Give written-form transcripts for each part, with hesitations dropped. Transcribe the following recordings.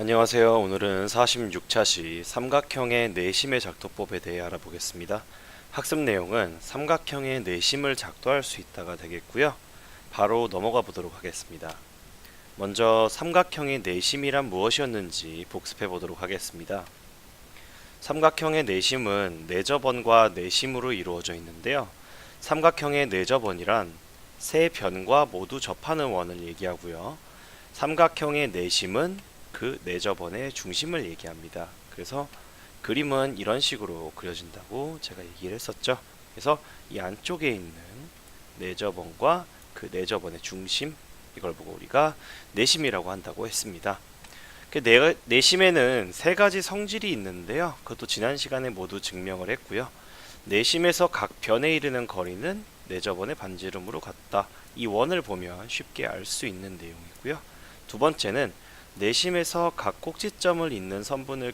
안녕하세요. 오늘은 46차시 삼각형의 내심의 작도법에 대해 알아보겠습니다. 학습 내용은 삼각형의 내심을 작도할 수 있다가 되겠고요. 바로 넘어가 보도록 하겠습니다. 먼저 삼각형의 내심이란 무엇이었는지 복습해 보도록 하겠습니다. 삼각형의 내심은 내저번과 내심으로 이루어져 있는데요. 삼각형의 내저번이란 세 변과 모두 접하는 원을 얘기하고요. 삼각형의 내심은 그 내저번의 중심을 얘기합니다. 그래서 그림은 이런 식으로 그려진다고 제가 얘기를 했었죠. 그래서 이 안쪽에 있는 내저번과 그 내저번의 중심, 이걸 보고 우리가 내심이라고 한다고 했습니다. 내심에는 세 가지 성질이 있는데요. 그것도 지난 시간에 모두 증명을 했고요. 내심에서 각 변에 이르는 거리는 내저번의 반지름으로 같다. 이 원을 보면 쉽게 알 수 있는 내용이고요. 두 번째는 내심에서 각 꼭지점을 잇는 선분을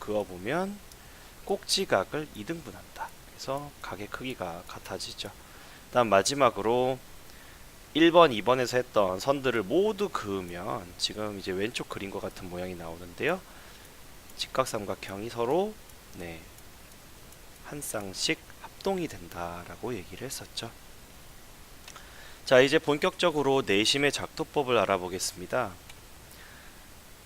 그어보면 꼭지각을 이등분한다. 그래서 각의 크기가 같아지죠. 다음 마지막으로 1번, 2번에서 했던 선들을 모두 그으면 지금 이제 왼쪽 그림과 같은 모양이 나오는데요. 직각삼각형이 서로 한 쌍씩 합동이 된다라고 얘기를 했었죠. 자, 이제 본격적으로 내심의 작도법을 알아보겠습니다.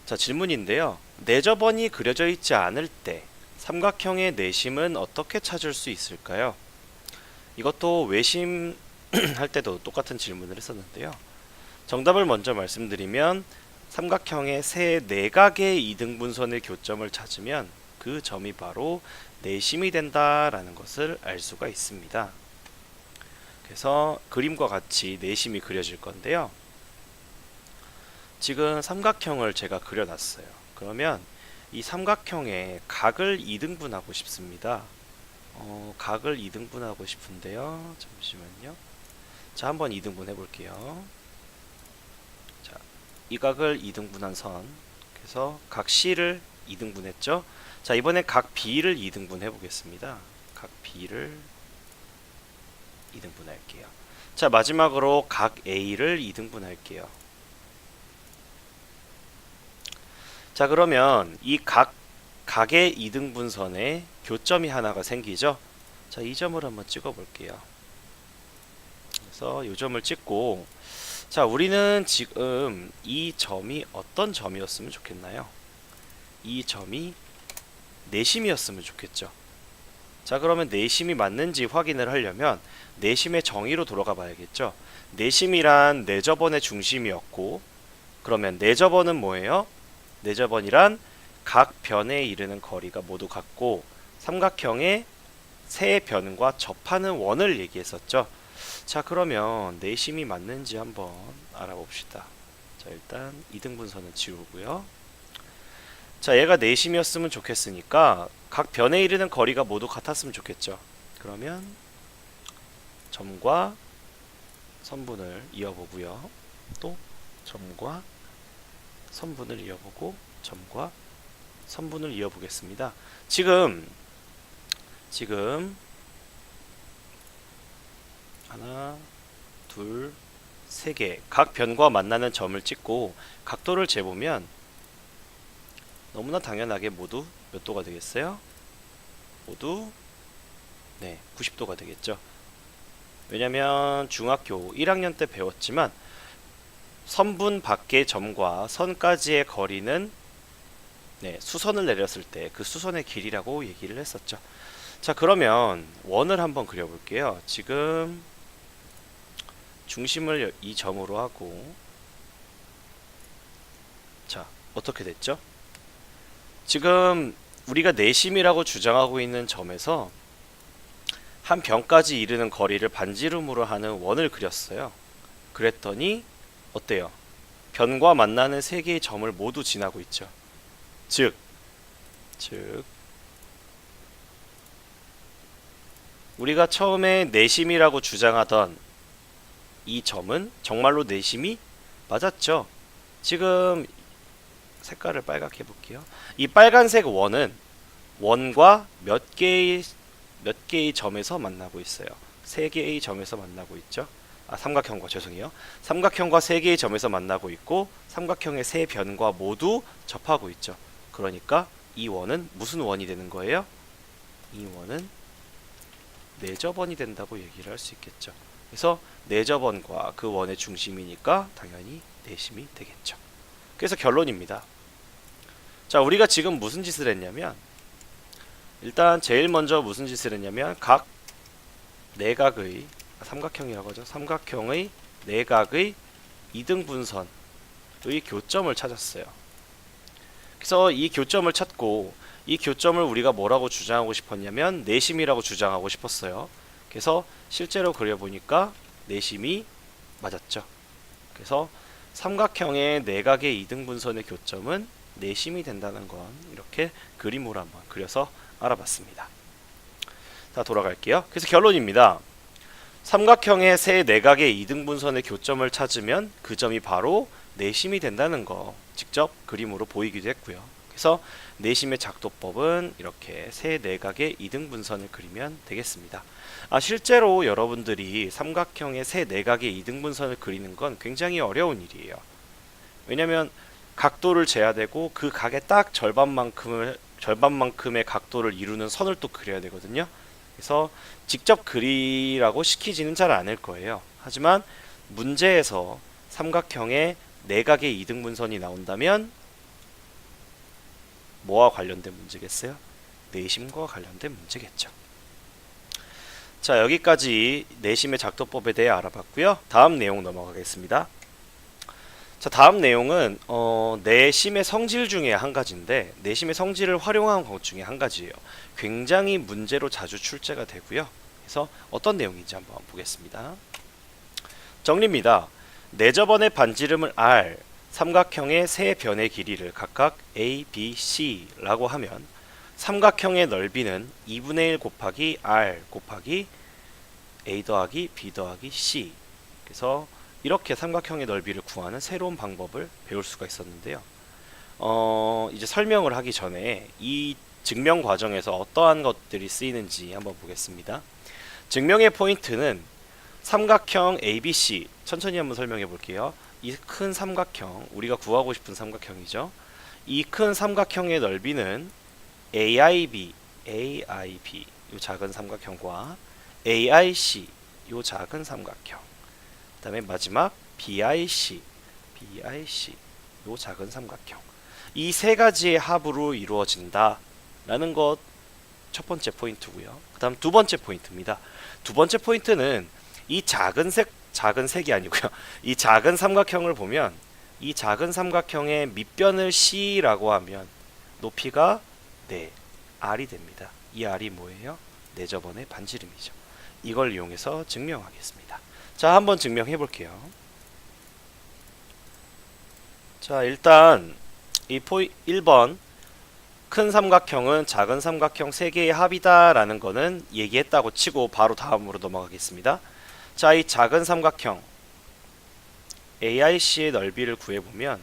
자, 질문인데요. 내저번이 그려져 있지 않을 때 삼각형의 내심은 어떻게 찾을 수 있을까요? 이것도 외심 할 때도 똑같은 질문을 했었는데요. 정답을 먼저 말씀드리면 삼각형의 세 내각의 이등분선의 교점을 찾으면 그 점이 바로 내심이 된다라는 것을 알 수가 있습니다. 그래서 그림과 같이 내심이 그려질 건데요. 지금 삼각형을 제가 그려놨어요. 그러면 이 삼각형의 각을 이등분하고 싶습니다. 각을 이등분하고 싶은데요. 잠시만요. 자, 한번 이등분 해볼게요. 자, 이 각을 이등분한 선. 그래서 각 C를 이등분했죠. 자, 이번에 각 B를 이등분 해보겠습니다. 각 B를 이등분할게요. 자, 마지막으로 각 A를 이등분할게요. 자, 그러면 이 각의 이등분선에 교점이 하나가 생기죠. 자, 이 점을 한번 찍어 볼게요. 그래서 이 점을 찍고, 자, 우리는 지금 이 점이 어떤 점이었으면 좋겠나요? 이 점이 내심이었으면 좋겠죠. 자, 그러면 내심이 맞는지 확인을 하려면 내심의 정의로 돌아가 봐야겠죠. 내심이란 내저번의 중심이었고, 그러면 내저번은 뭐예요? 내저번이란 각 변에 이르는 거리가 모두 같고 삼각형의 세 변과 접하는 원을 얘기했었죠. 자, 그러면 내심이 맞는지 한번 알아봅시다. 자, 일단 이등분선은 지우고요. 자, 얘가 내심이었으면 좋겠으니까 각 변에 이르는 거리가 모두 같았으면 좋겠죠. 그러면 점과 선분을 이어보고요. 또 점과 선분을 이어보고 점과 선분을 이어보겠습니다. 지금 하나, 둘, 세 개 각 변과 만나는 점을 찍고 각도를 재보면 너무나 당연하게 모두 몇 도가 되겠어요? 모두 90도가 되겠죠. 왜냐면 중학교 1학년 때 배웠지만 선분 밖의 점과 선까지의 거리는 수선을 내렸을 때 그 수선의 길이라고 얘기를 했었죠. 자, 그러면 원을 한번 그려볼게요. 지금 중심을 이 점으로 하고, 자, 어떻게 됐죠? 지금 우리가 내심이라고 주장하고 있는 점에서 한 변까지 이르는 거리를 반지름으로 하는 원을 그렸어요. 그랬더니 어때요? 변과 만나는 세 개의 점을 모두 지나고 있죠. 즉 우리가 처음에 내심이라고 주장하던 이 점은 정말로 내심이 맞았죠. 지금 색깔을 빨갛게 해볼게요. 이 빨간색 원은 원과 몇 개의 점에서 만나고 있어요. 세 개의 점에서 만나고 있죠. 삼각형과 죄송해요. 삼각형과 세 개의 점에서 만나고 있고 삼각형의 세 변과 모두 접하고 있죠. 그러니까 이 원은 무슨 원이 되는 거예요? 이 원은 내접원이 된다고 얘기를 할 수 있겠죠. 그래서 내접원과 그 원의 중심이니까 당연히 내심이 되겠죠. 그래서 결론입니다. 자, 우리가 지금 무슨 짓을 했냐면 일단 제일 먼저 무슨 짓을 했냐면 각 내각의 삼각형이라고 하죠. 삼각형의 내각의 이등분선의 교점을 찾았어요. 그래서 이 교점을 찾고 이 교점을 우리가 뭐라고 주장하고 싶었냐면 내심이라고 주장하고 싶었어요. 그래서 실제로 그려보니까 내심이 맞았죠. 그래서 삼각형의 내각의 이등분선의 교점은 내심이 된다는 건 이렇게 그림으로 한번 그려서 알아봤습니다. 자, 돌아갈게요. 그래서 결론입니다. 삼각형의 세 내각의 이등분선의 교점을 찾으면 그 점이 바로 내심이 된다는 거 직접 그림으로 보이기도 했고요. 그래서 내심의 작도법은 이렇게 세 내각의 이등분선을 그리면 되겠습니다. 실제로 여러분들이 삼각형의 세 내각의 이등분선을 그리는 건 굉장히 어려운 일이에요. 왜냐면 각도를 재야 되고 그 각의 딱 절반만큼의 각도를 이루는 선을 또 그려야 되거든요. 그래서 직접 그리라고 시키지는 잘 않을 거예요. 하지만 문제에서 삼각형의 내각의 이등분선이 나온다면 뭐와 관련된 문제겠어요? 내심과 관련된 문제겠죠. 자, 여기까지 내심의 작도법에 대해 알아봤고요. 다음 내용 넘어가겠습니다. 자, 다음 내용은 내심의 성질 중에 한 가지인데 내심의 성질을 활용한 것 중에 한 가지예요. 굉장히 문제로 자주 출제가 되고요. 그래서 어떤 내용인지 한번 보겠습니다. 정리입니다. 내접원의 반지름을 R, 삼각형의 세 변의 길이를 각각 A, B, C라고 하면 삼각형의 넓이는 2분의 1 곱하기 R 곱하기 A 더하기 B 더하기 C. 그래서 이렇게 삼각형의 넓이를 구하는 새로운 방법을 배울 수가 있었는데요. 이제 설명을 하기 전에 이 증명 과정에서 어떠한 것들이 쓰이는지 한번 보겠습니다. 증명의 포인트는 삼각형 ABC, 천천히 한번 설명해 볼게요. 이 큰 삼각형, 우리가 구하고 싶은 삼각형이죠. 이 큰 삼각형의 넓이는 AIB, 이 작은 삼각형과 AIC, 이 작은 삼각형, 그 다음에 마지막 BIC, 이 작은 삼각형, 이 세 가지의 합으로 이루어진다 라는 것 첫 번째 포인트고요. 그 다음 두 번째 포인트입니다. 두 번째 포인트는 이 작은 색이 아니고요. 이 작은 삼각형을 보면 이 작은 삼각형의 밑변을 C라고 하면 높이가 R이 됩니다. 이 R이 뭐예요? 내접원의 반지름이죠. 이걸 이용해서 증명하겠습니다. 자, 한번 증명해 볼게요. 자, 일단 이 1번 큰 삼각형은 작은 삼각형 3개의 합이다 라는 거는 얘기했다고 치고 바로 다음으로 넘어가겠습니다. 자, 이 작은 삼각형 AIC의 넓이를 구해보면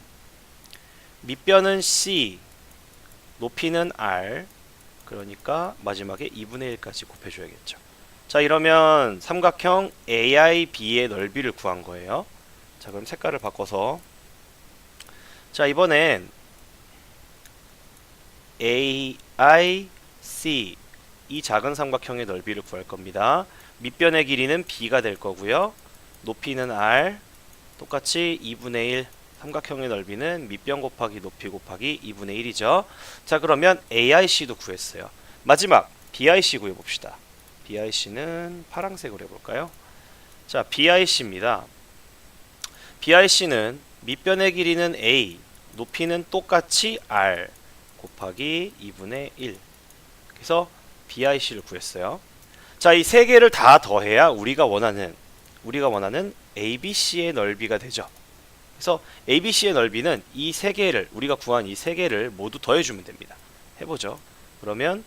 밑변은 C, 높이는 R, 그러니까 마지막에 2분의 1까지 곱해줘야겠죠. 자, 이러면 삼각형 AIB의 넓이를 구한 거예요. 자, 그럼 색깔을 바꿔서 자, 이번엔 AIC 이 작은 삼각형의 넓이를 구할 겁니다. 밑변의 길이는 B가 될 거고요. 높이는 R, 똑같이 2분의 1, 삼각형의 넓이는 밑변 곱하기 높이 곱하기 2분의 1이죠. 자, 그러면 AIC도 구했어요. 마지막 BIC 구해봅시다. BIC는 파란색으로 해볼까요? 자, BIC입니다. BIC는 밑변의 길이는 A, 높이는 똑같이 R 곱하기 2분의 1. 그래서 BIC를 구했어요. 자, 이 세 개를 다 더해야 우리가 원하는 ABC의 넓이가 되죠. 그래서 ABC의 넓이는 이 세 개를 우리가 구한 이 세 개를 모두 더해주면 됩니다. 해보죠. 그러면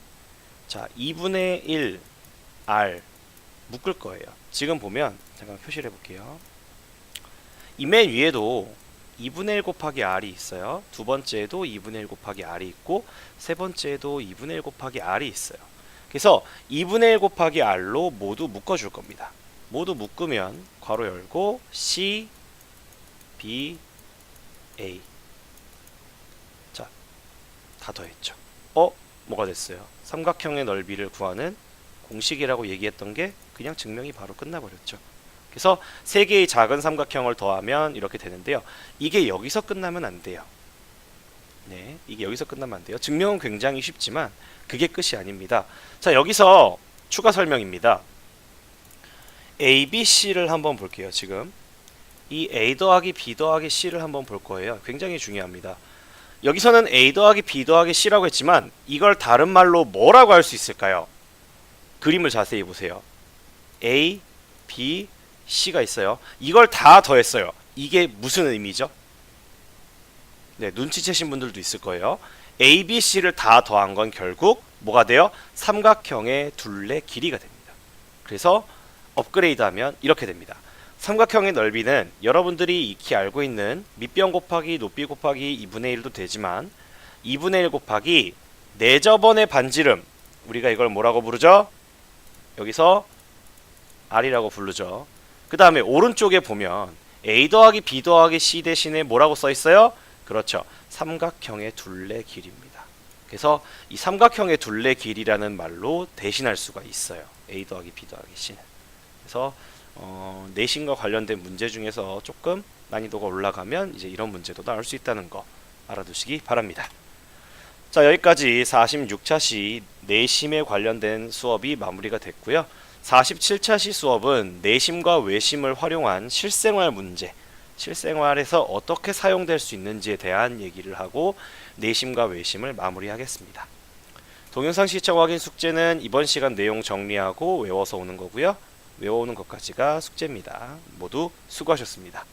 자, 2분의 1 R 묶을 거예요. 지금 보면 잠깐 표시를 해볼게요. 이 맨 위에도 2분의 1 곱하기 R이 있어요. 두 번째에도 2분의 1 곱하기 R이 있고 세 번째에도 2분의 1 곱하기 R이 있어요. 그래서 2분의 1 곱하기 R로 모두 묶어줄 겁니다. 모두 묶으면 괄호 열고 C, B, A. 자, 다 더했죠. 뭐가 됐어요? 삼각형의 넓이를 구하는 공식이라고 얘기했던 게 그냥 증명이 바로 끝나버렸죠. 그래서 세 개의 작은 삼각형을 더하면 이렇게 되는데요. 이게 여기서 끝나면 안 돼요. 네, 이게 여기서 끝나면 안 돼요. 증명은 굉장히 쉽지만 그게 끝이 아닙니다. 자, 여기서 추가 설명입니다. A, B, C를 한번 볼게요. 지금 이 A 더하기 B 더하기 C를 한번 볼 거예요. 굉장히 중요합니다. 여기서는 A 더하기 B 더하기 C라고 했지만 이걸 다른 말로 뭐라고 할 수 있을까요? 그림을 자세히 보세요. A, B, C가 있어요. 이걸 다 더했어요. 이게 무슨 의미죠? 네, 눈치채신 분들도 있을 거예요. A, B, C를 다 더한 건 결국 뭐가 돼요? 삼각형의 둘레 길이가 됩니다. 그래서 업그레이드하면 이렇게 됩니다. 삼각형의 넓이는 여러분들이 익히 알고 있는 밑변 곱하기 높이 곱하기 2분의 1도 되지만 2분의 1 곱하기 내저번의 반지름, 우리가 이걸 뭐라고 부르죠? 여기서 R이라고 부르죠. 그 다음에 오른쪽에 보면 A 더하기 B 더하기 C 대신에 뭐라고 써 있어요? 그렇죠. 삼각형의 둘레 길이입니다. 그래서 이 삼각형의 둘레 길이라는 말로 대신할 수가 있어요. A 더하기 B 더하기 C는. 그래서 내신과 관련된 문제 중에서 조금 난이도가 올라가면 이제 이런 문제도 나올 수 있다는 거 알아두시기 바랍니다. 자, 여기까지 46차 시 내심에 관련된 수업이 마무리가 됐고요. 47차 시 수업은 내심과 외심을 활용한 실생활 문제, 실생활에서 어떻게 사용될 수 있는지에 대한 얘기를 하고 내심과 외심을 마무리하겠습니다. 동영상 시청 확인 숙제는 이번 시간 내용 정리하고 외워서 오는 거고요. 외워오는 것까지가 숙제입니다. 모두 수고하셨습니다.